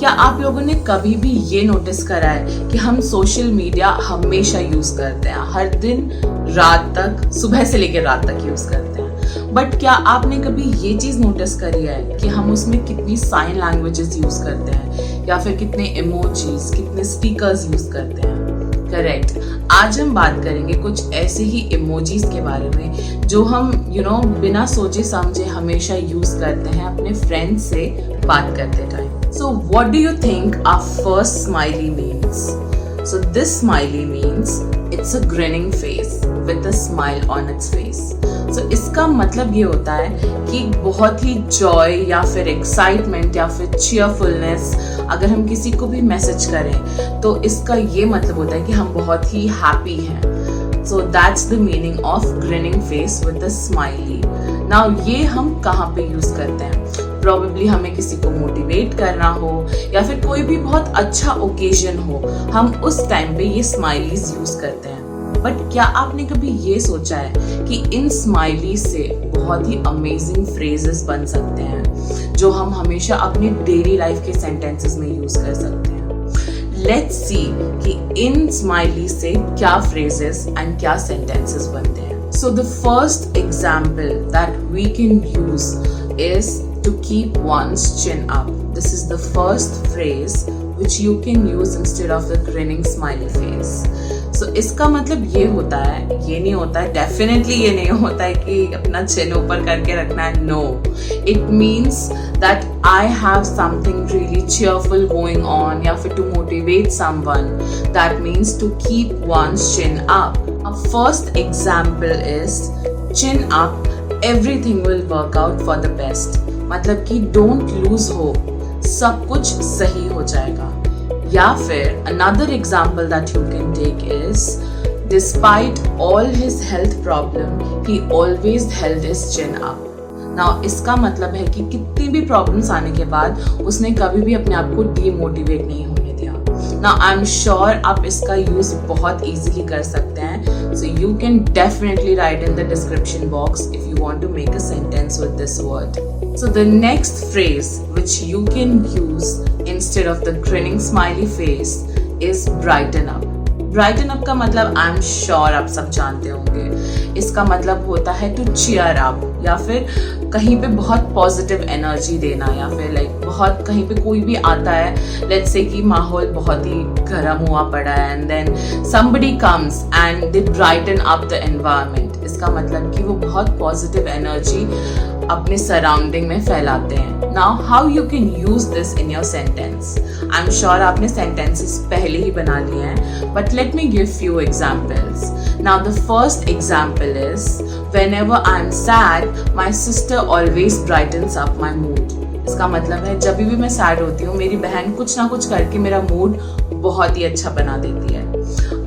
क्या आप लोगों ने कभी भी ये नोटिस करा है कि हम सोशल मीडिया हमेशा यूज करते हैं, हर दिन रात तक, सुबह से लेकर रात तक यूज करते हैं, बट क्या आपने कभी ये चीज नोटिस करी है कि हम उसमें कितनी साइन लैंग्वेजेस यूज करते हैं या फिर कितने इमोजीज, कितने स्टिकर्स यूज करते हैं? करेक्ट। आज हम बात करेंगे कुछ ऐसे ही इमोजीज के बारे में जो हम बिना सोचे समझे हमेशा यूज करते हैं अपने फ्रेंड्स से बात करते time. So what do you think our first smiley means? So this smiley means it's a grinning face with a smile on its face. So इसका मतलब ये होता है कि बहुत ही जॉय या फिर एक्साइटमेंट या फिर cheerfulness अगर हम किसी को भी मैसेज करें तो इसका ये मतलब होता है कि हम बहुत ही हैप्पी हैं. So that's the meaning of grinning face with a smiley. Now ये हम कहाँ पे यूज करते हैं? प्रॉबेबली हमें किसी को मोटिवेट करना हो या फिर कोई भी बहुत अच्छा ओकेजन हो, हम उस टाइम पे ये स्माइलीज यूज करते हैं. बट क्या आपने कभी ये सोचा है कि इन स्माइली से बहुत ही अमेजिंग फ्रेजेस बन सकते हैं जो हम हमेशा अपने डेली लाइफ के सेंटेंसेस में यूज कर सकते हैं? लेट्स सी कि इन स्माइली से क्या फ्रेजेस एंड क्या सेंटेंसेस बनते हैं. So the first example that we can use is to keep one's chin up. This is the first phrase which you can use instead of the grinning smiley face. So इसका मतलब ये होता है, ये नहीं होता है, definitely ये नहीं होता है कि अपना chin ऊपर करके रखना है. No, it means that I have something really cheerful going on या फिर to motivate someone. That means to keep one's chin up. A first example is chin up. Everything will work out for the best. मतलब कि don't lose hope. सब कुछ सही हो जाएगा. या फिर another example that you can take is despite all his health problem, he always held his chin up. Now इसका मतलब है कि कितनी भी प्रॉब्लम्स आने के बाद उसने कभी भी अपने आप को डीमोटिवेट नहीं होने दिया. Now I'm sure आप इसका यूज बहुत easily कर सकते हैं. So you can definitely write in the description box if you want to make a sentence with this word. So the next phrase which you can use instead of the grinning smiley face is brighten up. Brighten up का मतलब I'm sure आप सब जानते होंगे. इसका मतलब होता है to cheer up या फिर कहीं पे बहुत पॉजिटिव एनर्जी देना या फिर बहुत कहीं पे कोई भी आता है, लेट्स से कि माहौल बहुत ही गर्म हुआ पड़ा है and then somebody comes and they brighten up the environment. इसका मतलब कि वो बहुत पॉजिटिव एनर्जी अपने सराउंडिंग में फैलाते हैं. Now how you can use this in your sentence? I'm sure आपने sentences पहले ही बना लिए हैं, but let me give few examples. Now the first example is whenever I'm sad, my sister always brightens up my mood. इसका मतलब है जब भी मैं सैड होती हूँ मेरी बहन कुछ ना कुछ करके मेरा मूड बहुत ही अच्छा बना देती है.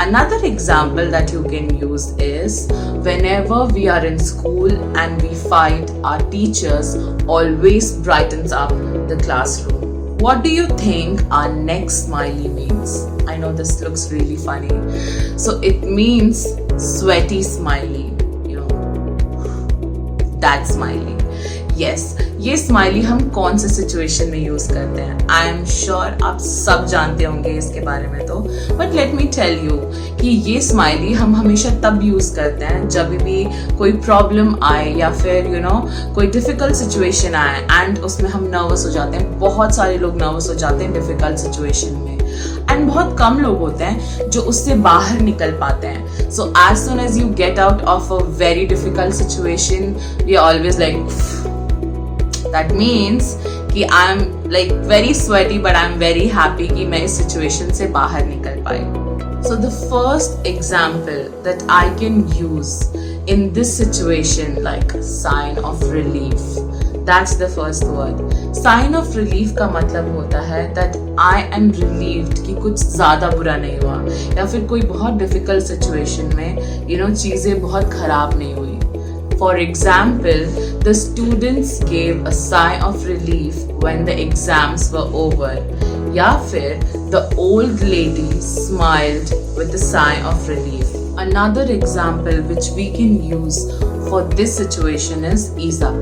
Another example that you can use is whenever we are in school and we fight, our teachers always brightens up the classroom. What do you think our next smiley means? I know this looks really funny. So it means sweaty smiley. That smiley. Yes, ये smiley हम कौन से situation में use करते हैं? I am sure आप सब जानते होंगे इसके बारे में तो, but let me tell you कि ये स्माइली हम हमेशा तब यूज करते हैं जब भी कोई प्रॉब्लम आए या फिर कोई डिफिकल्ट सिचुएशन आए एंड उसमें हम नर्वस हो जाते हैं. बहुत सारे लोग नर्वस हो जाते हैं डिफिकल्ट सिचुएशन में एंड बहुत कम लोग होते हैं जो उससे बाहर निकल पाते हैं. So as soon as you get out of a very difficult situation we are always That means कि I am very sweaty but I am very happy कि मैं इस situation से बाहर निकल पाई. So the first example that I can use in this situation sign of relief. That's the first word. Sign of relief का मतलब होता है that I am relieved कि कुछ ज़्यादा बुरा नहीं हुआ या फिर कोई बहुत difficult situation में चीज़ें बहुत खराब नहीं हुई. For example, the students gave a sigh of relief when the exams were over. या फिर the old lady smiled with a sigh of relief. Another example which we can use for this situation is ease up.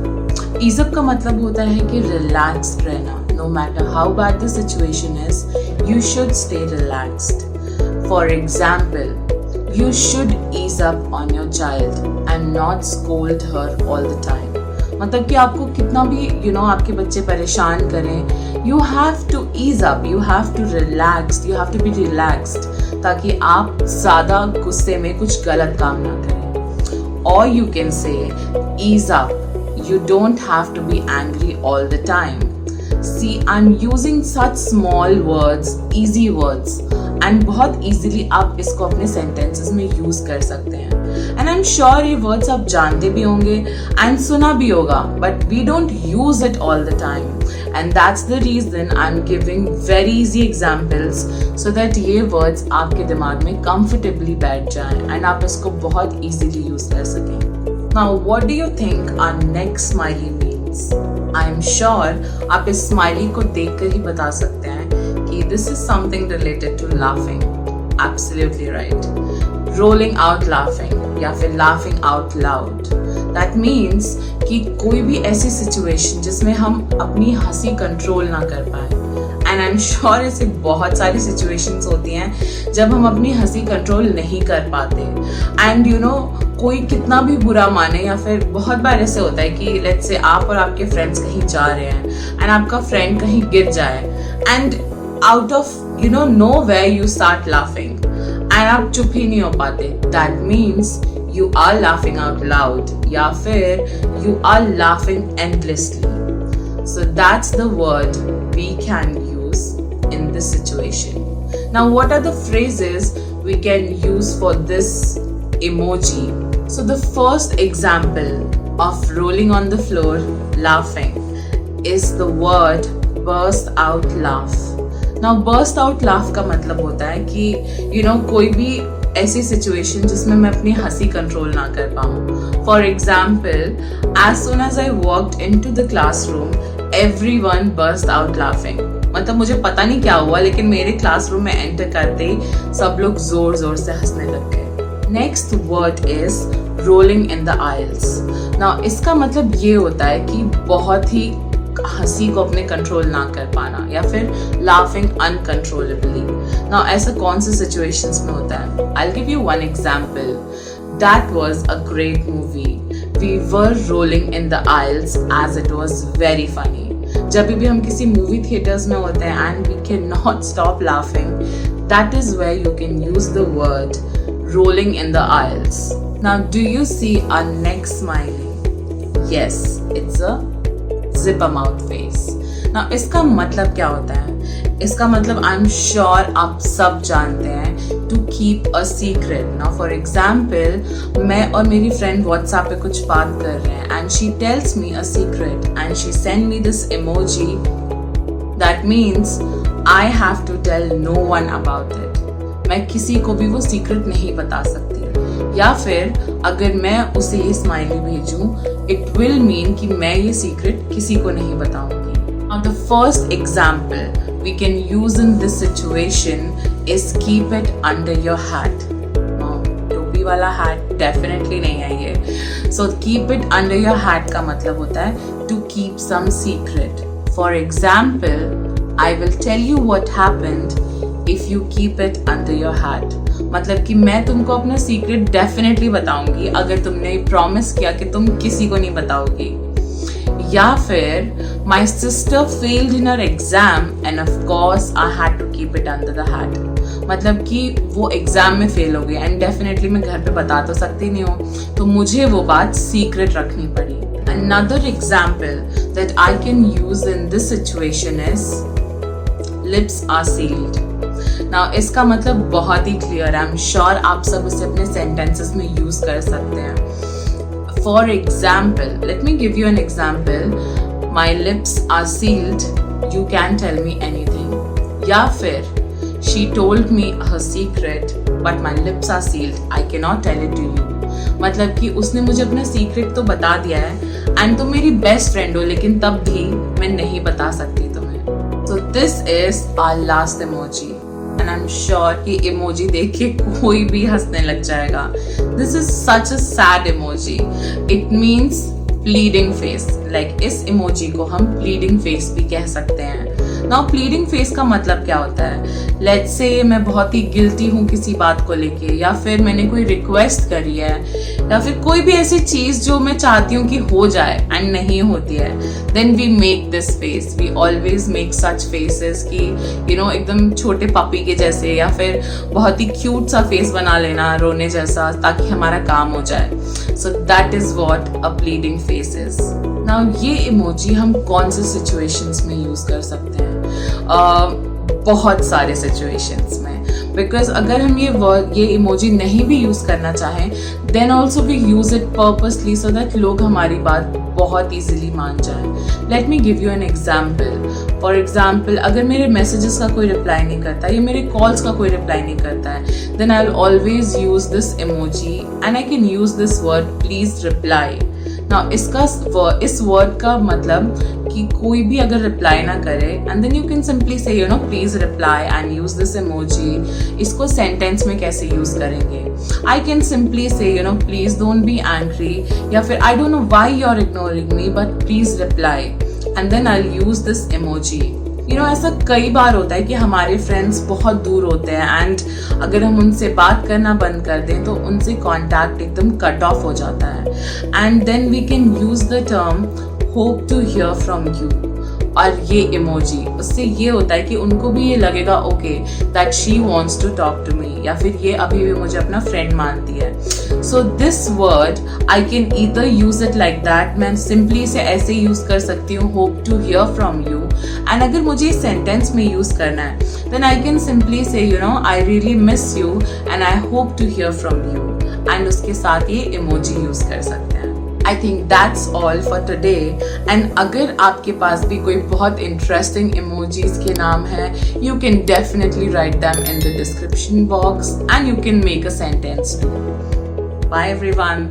Ease up का मतलब होता है कि relaxed रहना. no matter how bad the situation is, you should stay relaxed. For example, you should ease up on your child and not scold her all the time. मतलब कि आपको कितना भी आपके बच्चे परेशान करें, you have to ease up, you have to relax, you have to be relaxed, ताकि आप ज़्यादा गुस्से में कुछ गलत काम ना करें. Or you can say, ease up. You don't have to be angry all the time. See, I'm using such small words, easy words, and बहुत easily आप इसको अपने sentences में use कर सकते हैं. And I'm sure ये words आप जानते भी होंगे and सुना भी होगा, but we don't use it all the time. And that's the reason I'm giving very easy examples so that ये words आपके दिमाग में comfortably बैठ जाएं and आप इसको बहुत easily use कर सकें. Now, what do you think our next smiley means? I am sure आप इस smiley को देखकर ही बता सकते हैं कि this is something related to laughing. Absolutely right. Rolling out laughing या फिर laughing out loud. That means कि कोई भी ऐसी situation जिसमें हम अपनी हंसी कंट्रोल ना कर पाए. And I'm sure ऐसे बहुत सारी situations होती हैं जब हम अपनी हंसी कंट्रोल नहीं कर पाते. And कोई कितना भी बुरा माने या फिर बहुत बार ऐसे होता है कि लेट्स से आप और आपके फ्रेंड्स कहीं जा रहे हैं एंड आपका फ्रेंड कहीं गिर जाए and out of nowhere you start laughing and आप चुप ही नहीं हो पाते. That means you are laughing out loud या फिर you are laughing endlessly. So that's the word we can use in this situation. Now what are the phrases we can use for this emoji? So the first example of rolling on the floor laughing is the word burst out laugh. Now burst out laugh का मतलब होता है कि कोई भी ऐसी situation जिसमें मैं अपनी हंसी कंट्रोल ना कर पाऊँ. For example, as soon as I walked into the classroom, everyone burst out laughing. मतलब मुझे पता नहीं क्या हुआ लेकिन मेरे क्लासरूम में एंटर करते ही सब लोग जोर जोर से हंसने लग गए. Next word is rolling in the aisles. Now इसका मतलब ये होता है कि बहुत ही हंसी को अपने कंट्रोल ना कर पाना या फिर लाफिंग अनकंट्रोलेबली. नाउ ऐसा कौन से सिचुएशंस में होता है? I will give you one example. That was a great movie. We were rolling in the aisles as it was very funny. जब भी हम किसी मूवी थिएटर्स में होते हैं and we can not stop laughing, that is where you can use the word rolling in the aisles. Now do you see our next smiley? Yes, it's a zipper mouth face. Now इसका मतलब क्या होता है? इसका मतलब I'm sure आप सब जानते हैं to keep a secret. Now for example, मैं और मेरी friend WhatsApp पे कुछ बात कर रहे हैं and she tells me a secret and she send me this emoji. That means I have to tell no one about it. मैं किसी को भी वो सीक्रेट नहीं बता सकती. या फिर अगर मैं उसे ये स्माइली भेजूं, इट विल मीन कि मैं ये सीक्रेट किसी को नहीं बताऊंगी. Now the first example we can use in this situation is keep it under your hat. टोपी वाला hat definitely नहीं है ये. So keep it under your hat का मतलब होता है to keep some secret. For example, I will tell you what happened if you keep it under your hat. मतलब कि मैं तुमको अपना सीक्रेट डेफिनेटली बताऊंगी अगर तुमने प्रॉमिस किया कि तुम किसी को नहीं बताओगी. या फिर my sister failed in her exam and of course I had to keep it under the hat. मतलब कि वो एग्जाम में फेल हो गई एंड डेफिनेटली मैं घर पे बता तो सकती नहीं हूँ, तो मुझे वो बात सीक्रेट रखनी पड़ी. Another example that I can use in this situation is lips are sealed. Now इसका मतलब बहुत ही क्लियर है. आई एम श्योर आप सब उसे अपने सेंटेंसेस में यूज कर सकते हैं. For example, let me give you an example. My lips are sealed, you can tell me anything. या फिर she told me her secret but my lips are sealed, I can not tell it to you. मतलब कि उसने मुझे अपना secret तो बता दिया है एंड तुम मेरी बेस्ट फ्रेंड हो लेकिन तब भी मैं नहीं बता सकती तुम्हें. So this is our last emoji. And I'm sure कि इमोजी देख के कोई भी हंसने लग जाएगा. This is such a sad emoji. It means pleading face. Like इस इमोजी को हम pleading face भी कह सकते हैं. नाउ प्लीडिंग फेस का मतलब क्या होता है? लेट्स से मैं बहुत ही गिल्टी हूँ किसी बात को लेके, या फिर मैंने कोई रिक्वेस्ट करी है, या फिर कोई भी ऐसी चीज जो मैं चाहती हूँ कि हो जाए एंड नहीं होती है, then we make this face. We always make such faces कि एकदम छोटे पपी के जैसे, या फिर बहुत ही क्यूट सा फेस बना लेना रोने जैसा, ताकि हमारा काम हो जाए। So that is what a pleading face is. Now ये इमोजी हम कौन से सिचुएशंस में यूज कर सकते हैं? बहुत सारे सिचुएशंस में, बिकॉज अगर हम ये इमोजी नहीं भी यूज करना चाहें, then also we use it purposely so that लोग हमारी बात बहुत इजीली मान जाए। Let me give you an example. For example, अगर मेरे मैसेजेस का कोई रिप्लाई नहीं करता या मेरे कॉल्स का कोई रिप्लाई नहीं करता है, then I will always use this emoji and I can use this word please reply. Now इस वर्ड का मतलब कि कोई भी अगर रिप्लाई ना करे, and then you can simply से please reply and use this emoji. इसको सेंटेंस में कैसे यूज करेंगे? आई कैन सिंपली से प्लीज डोंट बी एंग्री, या फिर I don't know why you are ignoring me but please reply, and then I will use this emoji. ऐसा कई बार होता है कि हमारे फ्रेंड्स बहुत दूर होते हैं एंड अगर हम उनसे बात करना बंद कर दें तो उनसे कांटेक्ट एकदम कट ऑफ हो जाता है, and then we can use the term hope to hear from you. और ये इमोजी, उससे ये होता है कि उनको भी ये लगेगा okay that she wants to talk to me, या फिर ये अभी भी मुझे अपना फ्रेंड मानती है। So this word I can either use it like that, मैं सिंपली इसे ऐसे यूज कर सकती हूँ hope to hear from you, and अगर मुझे सेंटेंस में यूज करना है then I can simply say I really miss you and I hope to hear from you, and उसके साथ ये इमोजी यूज कर सकते हैं। I think that's all for today. And अगर आपके पास भी कोई बहुत interesting emojis के नाम है, you can definitely write them in the description box and you can make a sentence too. Bye everyone.